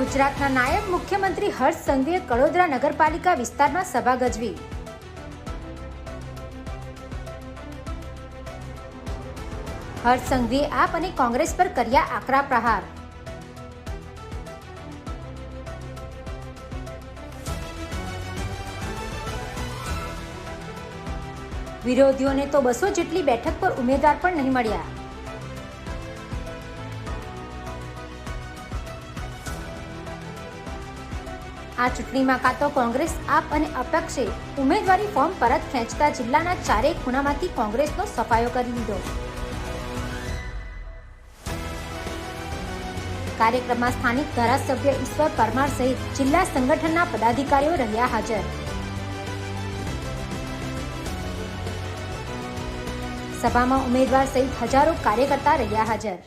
ગુજરાતના નાયબ મુખ્યમંત્રી હર્ષ સંઘવીએ કડોદરા નગરપાલિકા વિસ્તારમાં સભા ગજવી. હર્ષ સંઘવીએ આપ અને કોંગ્રેસ પર કર્યા આકરા પ્રહાર. વિરોધીઓને તો 200 જેટલી બેઠક પર ઉમેદવાર પણ નહીં મળ્યા. આ ચૂંટણીમાં કાં તો કોંગ્રેસ આપ અને અપક્ષે ઉમેદવારી ફોર્મ પરત ખેંચતા જિલ્લાના ચારેય ખૂણામાંથી કોંગ્રેસનો સફાયો કરી દીધો. કાર્યક્રમમાં સ્થાનિક ધારાસભ્ય ઈશ્વર પરમાર સહિત જિલ્લા સંગઠનના પદાધિકારીઓ રહ્યા હાજર. સભામાં ઉમેદવાર સહિત હજારો કાર્યકર્તા રહ્યા હાજર.